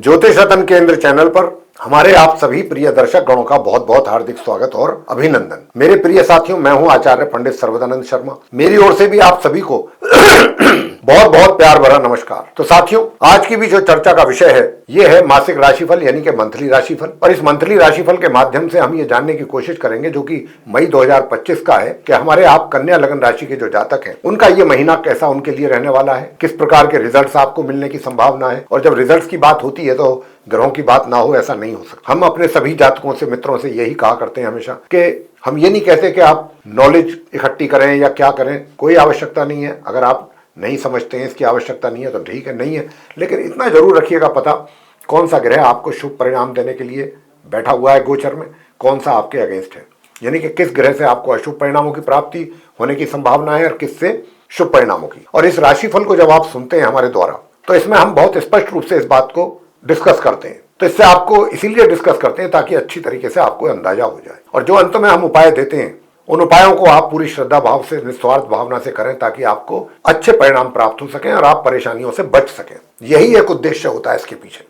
ज्योतिष रत्न केंद्र चैनल पर हमारे आप सभी प्रिय दर्शक गणों का बहुत बहुत हार्दिक स्वागत और अभिनंदन। मेरे प्रिय साथियों, मैं हूं आचार्य पंडित सर्वदानंद शर्मा। मेरी ओर से भी आप सभी को बहुत बहुत प्यार भरा नमस्कार। तो साथियों, आज की भी जो चर्चा का विषय है ये है मासिक राशिफल यानी कि मंथली राशिफल। और इस मंथली राशिफल के माध्यम से हम ये जानने की कोशिश करेंगे, जो कि मई 2025 का है, कि हमारे आप कन्या लगन राशि के जो जातक हैं उनका ये महीना कैसा उनके लिए रहने वाला है, किस प्रकार के रिजल्ट्स आपको मिलने की संभावना है। और जब रिजल्ट्स की बात होती है तो ग्रहों की बात ना हो ऐसा नहीं हो सकता। हम अपने सभी जातकों से, मित्रों से यही कहा करते हैं हमेशा कि हम ये नहीं कहते कि आप नॉलेज इकट्ठी करें या क्या करें, कोई आवश्यकता नहीं है। अगर आप नहीं समझते हैं, इसकी आवश्यकता नहीं है तो ठीक है, नहीं है। लेकिन इतना जरूर रखिएगा पता, कौन सा ग्रह आपको शुभ परिणाम देने के लिए बैठा हुआ है गोचर में, कौन सा आपके अगेंस्ट है, यानी कि किस ग्रह से आपको अशुभ परिणामों की प्राप्ति होने की संभावना है और किससे शुभ परिणामों की। और इस राशिफल को जब आप सुनते हैं हमारे द्वारा, तो इसमें हम बहुत स्पष्ट रूप से इस बात को डिस्कस करते हैं। तो इससे आपको इसीलिए डिस्कस करते हैं ताकि अच्छी तरीके से आपको अंदाजा हो जाए। और जो अंत में हम उपाय देते हैं, उन उपायों को आप पूरी श्रद्धा भाव से, निस्वार्थ भावना से करें, ताकि आपको अच्छे परिणाम प्राप्त हो सकें और आप परेशानियों से बच सकें। यही एक उद्देश्य होता है इसके पीछे।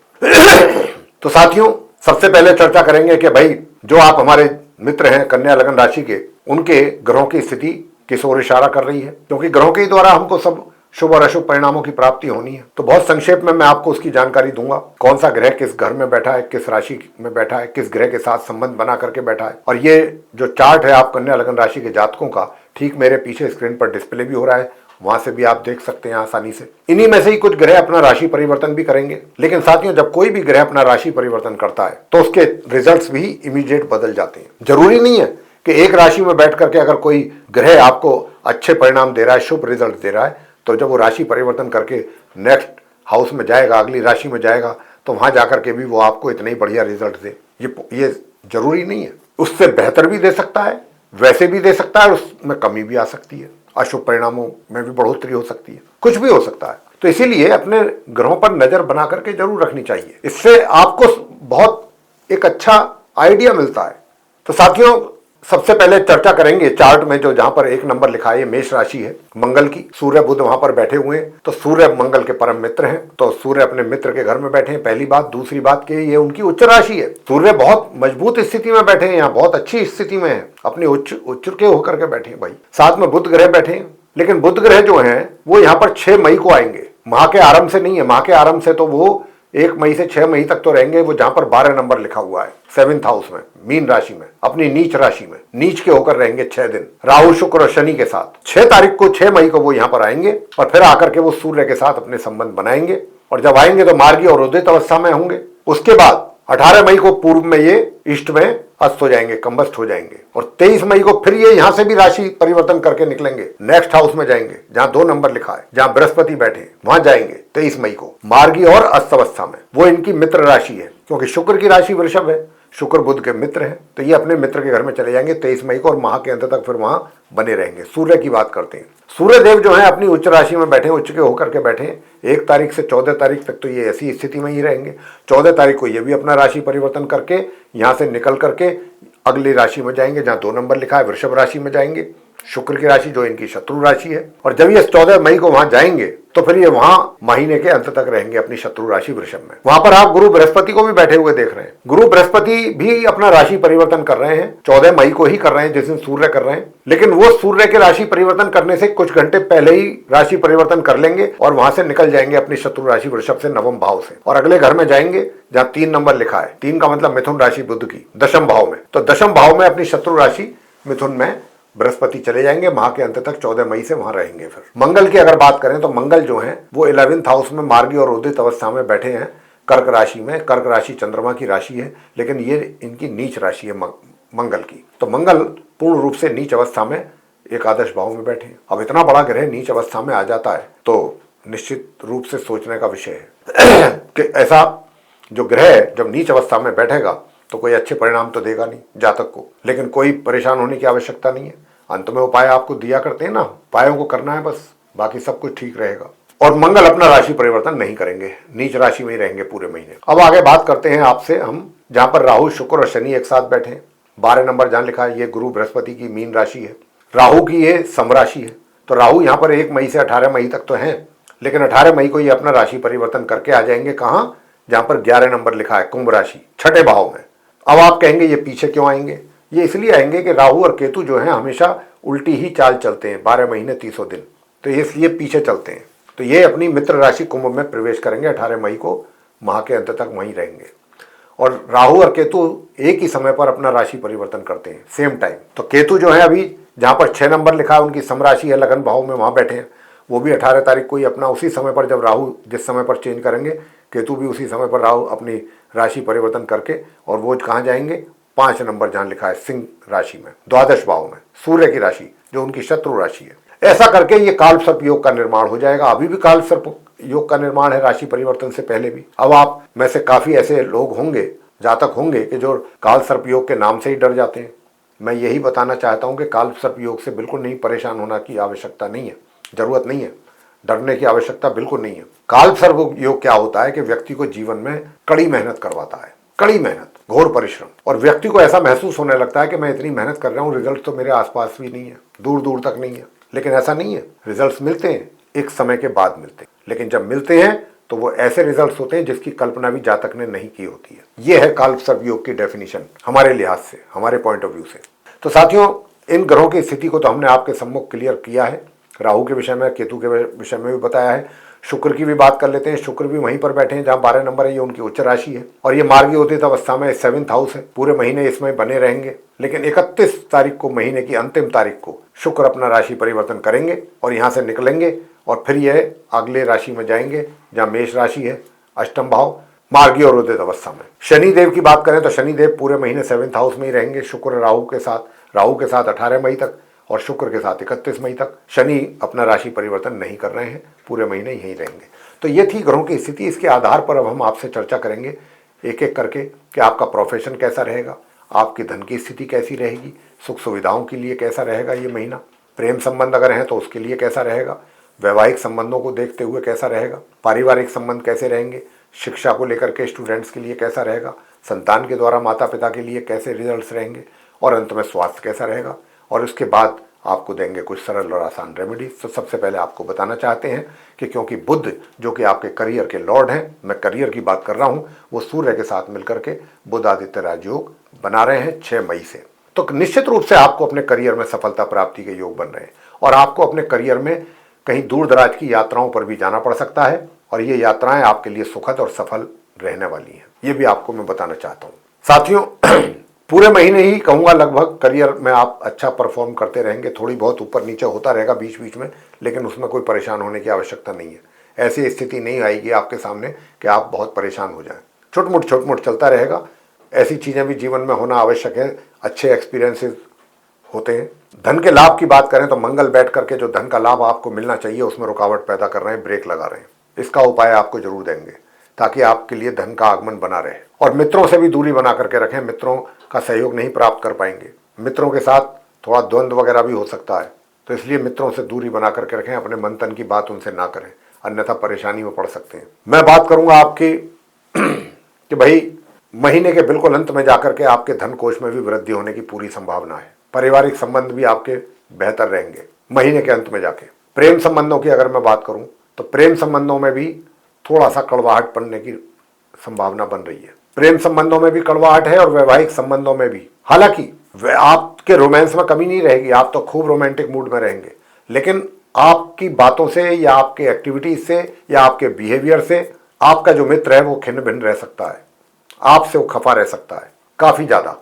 तो साथियों, सबसे पहले चर्चा करेंगे कि भाई जो आप हमारे मित्र हैं कन्या लगन राशि के, उनके ग्रहों की स्थिति किस ओर इशारा कर रही है, क्योंकि ग्रहों के द्वारा हमको सब शुभ और अशुभ परिणामों की प्राप्ति होनी है। तो बहुत संक्षेप में मैं आपको उसकी जानकारी दूंगा, कौन सा ग्रह किस घर में बैठा है, किस राशि में बैठा है, किस ग्रह के साथ संबंध बना करके बैठा है। और ये जो चार्ट है आप कन्या लगन राशि के जातकों का, ठीक मेरे पीछे स्क्रीन पर डिस्प्ले भी हो रहा है, वहां से भी आप देख सकते हैं आसानी से। इन्हीं में से ही कुछ ग्रह अपना राशि परिवर्तन भी करेंगे। लेकिन साथियों, जब कोई भी ग्रह अपना राशि परिवर्तन करता है तो उसके रिजल्ट्स भी इमीडिएट बदल जाते हैं। जरूरी नहीं है कि एक राशि में बैठ करके अगर कोई ग्रह आपको अच्छे परिणाम दे रहा है, शुभ रिजल्ट दे रहा है, तो जब वो राशि परिवर्तन करके नेक्स्ट हाउस में जाएगा, अगली राशि में जाएगा, तो वहां जाकर के भी वो आपको इतने ही बढ़िया रिजल्ट दे, ये जरूरी नहीं है। उससे बेहतर भी दे सकता है, वैसे भी दे सकता है, और उसमें कमी भी आ सकती है, अशुभ परिणामों में भी बढ़ोतरी हो सकती है, कुछ भी हो सकता है। तो इसीलिए अपने ग्रहों पर नजर बना करके जरूर रखनी चाहिए। इससे आपको बहुत एक अच्छा आइडिया मिलता है। तो साथियों, सबसे पहले चर्चा करेंगे चार्ट में जो जहां पर एक नंबर लिखा है, ये मेष राशि है मंगल की। सूर्य बुध वहां पर बैठे हुए हैं, तो सूर्य मंगल के परम मित्र हैं, तो सूर्य अपने मित्र के घर में बैठे हैं, पहली बात। दूसरी बात कि ये उनकी उच्च राशि है। सूर्य बहुत मजबूत स्थिति में बैठे हैं, यहाँ बहुत अच्छी स्थिति में है, अपनी उच्च के होकर के बैठे हैं भाई। साथ में बुध ग्रह बैठे हैं, लेकिन बुध ग्रह जो है वो यहाँ पर 6 मई को आएंगे। माह के आरंभ से नहीं है, माह के आरंभ से तो वो 1 मई से 6 मई तक तो रहेंगे, वो जहां पर 12 नंबर लिखा हुआ है 7th हाउस में, मीन राशि में, अपनी नीच राशि में, नीच के होकर रहेंगे 6 दिन, राहु शुक्र और शनि के साथ। 6 तारीख को, 6 मई को वो यहाँ पर आएंगे और फिर आकर के वो सूर्य के साथ अपने संबंध बनाएंगे। और जब आएंगे तो मार्गी और उदित अवस्था में होंगे। उसके बाद 18 मई को पूर्व में ये ईस्ट में अस्त हो जाएंगे, कंबस्ट हो जाएंगे। और 23 मई को फिर ये यहां से भी राशि परिवर्तन करके निकलेंगे, नेक्स्ट हाउस में जाएंगे जहां 2 नंबर लिखा है, जहां बृहस्पति बैठे, वहां जाएंगे 23 मई को मार्गी और अस्त अवस्था में। वो इनकी मित्र राशि है, क्योंकि शुक्र की राशि वृषभ है, शुक्र बुध के मित्र हैं, तो ये अपने मित्र के घर में चले जाएंगे 23 मई को और माह के अंत तक फिर वहां बने रहेंगे। सूर्य की बात करते हैं, सूर्य देव जो है अपनी उच्च राशि में बैठे, उच्च के होकर के बैठे। 1 तारीख से 14 तारीख तक तो ये ऐसी स्थिति में ही रहेंगे। 14 तारीख को ये भी अपना राशि परिवर्तन करके यहां से निकल करके अगली राशि में जाएंगे जहां 2 नंबर लिखा है, वृषभ राशि में जाएंगे, शुक्र की राशि जो इनकी शत्रु राशि है। और जब ये 14 मई को वहां जाएंगे तो फिर ये वहां महीने के अंत तक रहेंगे अपनी शत्रु राशि वृषभ में। वहां पर आप गुरु बृहस्पति को भी बैठे हुए देख रहे हैं। गुरु बृहस्पति भी अपना राशि परिवर्तन कर रहे हैं, 14 मई को ही कर रहे हैं जिस दिन सूर्य कर रहे हैं। लेकिन वो सूर्य के राशि परिवर्तन करने से कुछ घंटे पहले ही राशि परिवर्तन कर लेंगे और वहां से निकल जाएंगे अपनी शत्रु राशि वृषभ से, नवम भाव से, और अगले घर में जाएंगे जहां 3 नंबर लिखा है। 3 का मतलब मिथुन राशि बुध की, दशम भाव में। तो दशम भाव में अपनी शत्रु राशि मिथुन में बृहस्पति चले जाएंगे, माह के अंत तक 14 मई से वहां रहेंगे। फिर मंगल की अगर बात करें तो मंगल जो है वो 11th हाउस में मार्गी और उदित अवस्था में बैठे हैं, कर्क राशि में। कर्क राशि चंद्रमा की राशि है, लेकिन ये इनकी नीच राशि है मंगल की। तो मंगल पूर्ण रूप से नीच अवस्था में एकादश भाव में बैठे हैं। अब इतना बड़ा ग्रह नीच अवस्था में आ जाता है तो निश्चित रूप से सोचने का विषय है कि ऐसा जो ग्रह जब नीच अवस्था में बैठेगा तो कोई अच्छे परिणाम तो देगा नहीं जातक को। लेकिन कोई परेशान होने की आवश्यकता नहीं है, अंत में उपाय आपको दिया करते हैं ना, उपायों को करना है बस, बाकी सब कुछ ठीक रहेगा। और मंगल अपना राशि परिवर्तन नहीं करेंगे, नीच राशि में ही रहेंगे पूरे महीने। अब आगे बात करते हैं आपसे हम, जहां पर राहु शुक्र और शनि एक साथ बैठे। 12 नंबर जहां लिखा है ये गुरु बृहस्पति की मीन राशि है, राहु की ये सम राशि है। तो राहु यहाँ पर 1 मई से 18 मई तक तो है, लेकिन 18 मई को ये अपना राशि परिवर्तन करके आ जाएंगे कहाँ, जहां पर 11 नंबर लिखा है कुंभ राशि, छठे भाव में। अब आप कहेंगे ये पीछे क्यों आएंगे? ये इसलिए आएंगे कि राहु और केतु जो है हमेशा उल्टी ही चाल चलते हैं, 12 महीने 30 दिन, तो ये इसलिए पीछे चलते हैं। तो ये अपनी मित्र राशि कुंभ में प्रवेश करेंगे 18 मई को, माह के अंत तक वहीं रहेंगे। और राहु और केतु एक ही समय पर अपना राशि परिवर्तन करते हैं, सेम टाइम। तो केतु जो है अभी जहां पर 6 नंबर लिखा है उनकी समराशि है लगन भाव में, वहां बैठे हैं। वो भी 18 तारीख को ही अपना उसी समय पर, जब राहु जिस समय पर चेंज करेंगे, केतु भी उसी समय पर राहु अपनी राशि परिवर्तन करके, और वो कहाँ जाएंगे? 5 नंबर जहां लिखा है सिंह राशि में, द्वादश भाव में, सूर्य की राशि जो उनकी शत्रु राशि है। ऐसा करके ये काल सर्प योग का निर्माण हो जाएगा। अभी भी काल सर्प योग का निर्माण है राशि परिवर्तन से पहले भी। अब आप में से काफी ऐसे लोग होंगे, जातक होंगे, कि जो काल सर्प योग के नाम से ही डर जाते हैं। मैं यही बताना चाहता हूं कि काल सर्प योग से बिल्कुल नहीं परेशान होना की आवश्यकता नहीं है, जरूरत नहीं है, डरने की आवश्यकता बिल्कुल नहीं है। काल सर्प योग क्या होता है कि व्यक्ति को जीवन में कड़ी मेहनत करवाता है, कड़ी मेहनत, घोर परिश्रम, और व्यक्ति को ऐसा महसूस होने लगता है कि मैं इतनी मेहनत कर रहा हूं, रिजल्ट तो मेरे आसपास भी नहीं है, दूर दूर तक नहीं है। लेकिन ऐसा नहीं है, रिजल्ट्स मिलते हैं, एक समय के बाद मिलते हैं, लेकिन जब मिलते हैं तो वो ऐसे रिजल्ट्स होते हैं जिसकी कल्पना भी जातक ने नहीं की होती है। ये है काल सर्प योग की डेफिनेशन हमारे लिहाज से, हमारे पॉइंट ऑफ व्यू से। तो साथियों, इन ग्रहों की स्थिति को तो हमने आपके सम्मुख क्लियर किया है। राहु के विषय में, केतु के विषय में भी बताया है। शुक्र की भी बात कर लेते हैं। शुक्र भी वहीं पर बैठे हैं जहां 12 नंबर है, ये उनकी उच्च राशि है, और ये मार्गी उदित अवस्था में 7th हाउस है। पूरे महीने इसमें बने रहेंगे, लेकिन 31 तारीख को, महीने की अंतिम तारीख को, शुक्र अपना राशि परिवर्तन करेंगे और यहाँ से निकलेंगे, और फिर यह अगले राशि में जाएंगे जहाँ मेष राशि है, अष्टम भाव, मार्गी और उदित अवस्था में। शनिदेव की बात करें तो शनिदेव पूरे महीने 7th हाउस में ही रहेंगे, शुक्र राहु के साथ 18 मई तक, और शुक्र के साथ 31 मई तक। शनि अपना राशि परिवर्तन नहीं कर रहे हैं, पूरे महीने यहीं रहेंगे। तो ये थी ग्रहों की स्थिति। इसके आधार पर अब हम आपसे चर्चा करेंगे एक एक करके कि आपका प्रोफेशन कैसा रहेगा, आपकी धन की स्थिति कैसी रहेगी, सुख सुविधाओं के लिए कैसा रहेगा ये महीना, प्रेम संबंध अगर हैं तो उसके लिए कैसा रहेगा, वैवाहिक संबंधों को देखते हुए कैसा रहेगा, पारिवारिक संबंध कैसे रहेंगे, शिक्षा को लेकर के स्टूडेंट्स के लिए कैसा रहेगा, संतान के द्वारा माता पिता के लिए कैसे रिजल्ट्स रहेंगे, और अंत में स्वास्थ्य कैसा रहेगा। और उसके बाद आपको देंगे कुछ सरल और आसान रेमेडीज। तो सबसे पहले आपको बताना चाहते हैं कि क्योंकि बुध जो कि आपके करियर के लॉर्ड हैं, मैं करियर की बात कर रहा हूं, वो सूर्य के साथ मिलकर के बुध आदित्य राजयोग बना रहे हैं 6 मई से। तो निश्चित रूप से आपको अपने करियर में सफलता प्राप्ति के योग बन रहे हैं, और आपको अपने करियर में कहीं दूर दराज की यात्राओं पर भी जाना पड़ सकता है, और ये यात्राएं आपके लिए सुखद और सफल रहने वाली हैं। ये भी आपको मैं बताना चाहता हूँ। साथियों, पूरे महीने ही कहूँगा लगभग करियर में आप अच्छा परफॉर्म करते रहेंगे। थोड़ी बहुत ऊपर नीचे होता रहेगा बीच बीच में, लेकिन उसमें कोई परेशान होने की आवश्यकता नहीं है। ऐसी स्थिति नहीं आएगी आपके सामने कि आप बहुत परेशान हो जाएं। छोट मोट चलता रहेगा। ऐसी चीज़ें भी जीवन में होना आवश्यक है, अच्छे एक्सपीरियंसेस होते हैं। धन के लाभ की बात करें तो मंगल बैठ करके जो धन का लाभ आपको मिलना चाहिए उसमें रुकावट पैदा कर रहे हैं, ब्रेक लगा रहे हैं। इसका उपाय आपको जरूर देंगे ताकि आपके लिए धन का आगमन बना रहे। और मित्रों से भी दूरी बना करके रखें, मित्रों का सहयोग नहीं प्राप्त कर पाएंगे। मित्रों के साथ थोड़ा द्वंद्व वगैरह भी हो सकता है, तो इसलिए मित्रों से दूरी बना करके रखें। अपने मन तन की बात उनसे ना करें, अन्यथा परेशानी में पड़ सकते हैं। मैं बात करूंगा आपकी कि भाई महीने के बिल्कुल अंत में जाकर के आपके धन कोष में भी वृद्धि होने की पूरी संभावना है। पारिवारिक संबंध भी आपके बेहतर रहेंगे महीने के अंत में जाके। प्रेम संबंधों की अगर मैं बात करूं तो प्रेम संबंधों में भी थोड़ा सा कड़वाहट पड़ने की संभावना बन रही है। प्रेम संबंधों में भी कड़वाहट है और वैवाहिक संबंधों में भी। हालांकि आपके रोमांस में कमी नहीं रहेगी, आप तो खूब रोमांटिक मूड में रहेंगे, लेकिन आपकी बातों से या आपके एक्टिविटीज से या आपके बिहेवियर से आपका जो मित्र है वो खिन्न भिन्न रह सकता है, आपसे वो खफा रह सकता है काफी ज्यादा।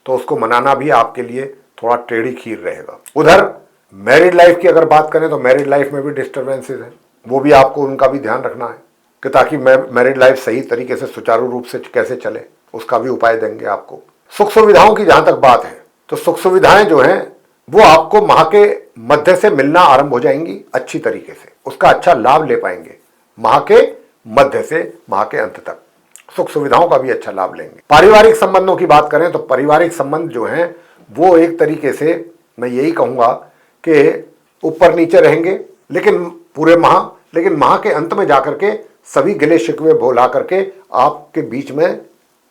तो उसको मनाना भी आपके लिए थोड़ा टेढ़ी खीर रहेगा। उधर मैरिड लाइफ की अगर बात करें तो मैरिड लाइफ में भी डिस्टर्बेंसेस हैं, वो भी आपको उनका भी ध्यान रखना है कि ताकि मैरिड लाइफ सही तरीके से सुचारू रूप से कैसे चले, उसका भी उपाय देंगे आपको। सुख सुविधाओं की जहां तक बात है तो सुख सुविधाएं जो हैं वो आपको माह के मध्य से मिलना आरंभ हो जाएंगी अच्छी तरीके से, उसका अच्छा लाभ ले पाएंगे। माह के मध्य से माह के अंत तक सुख सुविधाओं का भी अच्छा लाभ लेंगे। पारिवारिक संबंधों की बात करें तो पारिवारिक संबंध जो हैं वो एक तरीके से मैं यही कहूंगा कि ऊपर नीचे रहेंगे, लेकिन पूरे माह, लेकिन माह के अंत में जाकर के सभी गिले शिकवे भुला करके आपके बीच में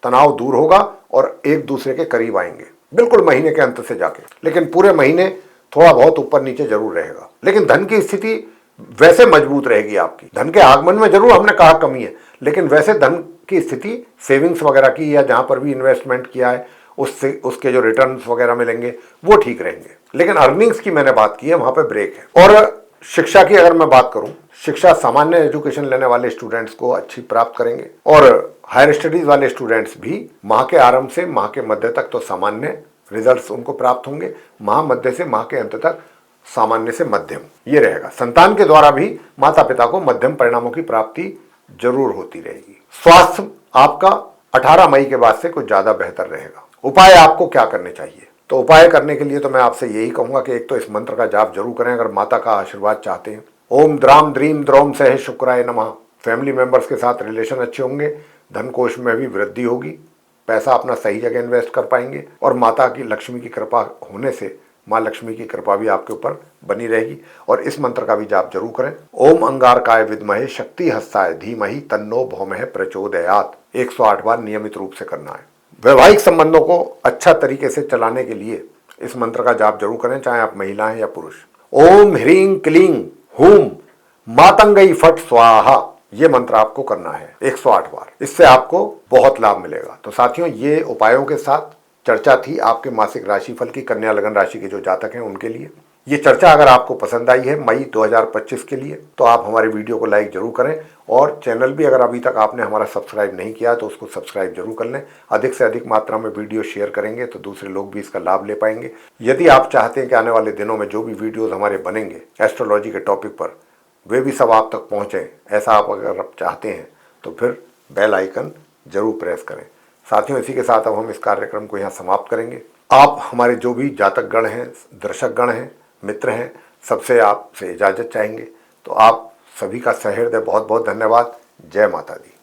तनाव दूर होगा और एक दूसरे के करीब आएंगे बिल्कुल महीने के अंत से जाके। लेकिन पूरे महीने थोड़ा बहुत ऊपर नीचे जरूर रहेगा, लेकिन धन की स्थिति वैसे मजबूत रहेगी आपकी। धन के आगमन में जरूर हमने कहा कमी है, लेकिन वैसे धन की स्थिति सेविंग्स वगैरह की या जहां पर भी इन्वेस्टमेंट किया है उससे उसके जो रिटर्न्स वगैरह मिलेंगे वो ठीक रहेंगे। लेकिन अर्निंग्स की मैंने बात की है, वहां पे ब्रेक है। और शिक्षा की अगर मैं बात करूं, शिक्षा सामान्य एजुकेशन लेने वाले स्टूडेंट्स को अच्छी प्राप्त करेंगे और हायर स्टडीज वाले स्टूडेंट्स भी माह के आरंभ से माह के मध्य तक तो सामान्य रिजल्ट्स उनको प्राप्त होंगे, माह मध्य से माह के अंत तक सामान्य से मध्यम ये रहेगा। संतान के द्वारा भी माता पिता को मध्यम परिणामों की प्राप्ति जरूर होती रहेगी। स्वास्थ्य आपका 18 मई के बाद से कुछ ज्यादा बेहतर रहेगा। उपाय आपको क्या करने चाहिए? तो उपाय करने के लिए तो मैं आपसे यही कहूंगा कि एक तो इस मंत्र का जाप जरूर करें अगर माता का आशीर्वाद चाहते हैं। ओम द्राम द्रीम द्रोम सह शुक्राय नमः। फैमिली मेंबर्स के साथ रिलेशन अच्छे होंगे, धन कोष में भी वृद्धि होगी, पैसा अपना सही जगह इन्वेस्ट कर पाएंगे और माता की लक्ष्मी की कृपा होने से माँ लक्ष्मी की कृपा भी आपके ऊपर बनी रहेगी। और इस मंत्र का भी जाप जरूर करें। ओम अंगारकाय विद्महे शक्ति हस्ताय धीमहि तन्नो भौमः प्रचोदयात् 108 बार नियमित रूप से करना है। वैवाहिक संबंधों को अच्छा तरीके से चलाने के लिए इस मंत्र का जाप जरूर करें, चाहे आप महिला हैं या पुरुष। ओम ह्रीं क्लीं हूं मातंगई फट स्वाहा ये मंत्र आपको करना है 108 बार। इससे आपको बहुत लाभ मिलेगा। तो साथियों, ये उपायों के साथ चर्चा थी आपके मासिक राशिफल की कन्या लगन राशि के जो जातक हैं उनके लिए। ये चर्चा अगर आपको पसंद आई है मई 2025 के लिए तो आप हमारे वीडियो को लाइक जरूर करें और चैनल भी अगर अभी तक आपने हमारा सब्सक्राइब नहीं किया तो उसको सब्सक्राइब जरूर कर लें। अधिक से अधिक मात्रा में वीडियो शेयर करेंगे तो दूसरे लोग भी इसका लाभ ले पाएंगे। यदि आप चाहते हैं कि आने वाले दिनों में जो भी वीडियोज हमारे बनेंगे एस्ट्रोलॉजी के टॉपिक पर वे भी सब आप तक पहुँचें, ऐसा आप अगर आप चाहते हैं तो फिर बेल आइकन जरूर प्रेस करें। साथियों, इसी के साथ अब हम इस कार्यक्रम को यहाँ समाप्त करेंगे। आप हमारे जो भी जातक गण हैं, दर्शक गण हैं, मित्र हैं, सबसे आपसे इजाजत चाहेंगे। तो आप सभी का सहृदय बहुत बहुत धन्यवाद। जय माता दी।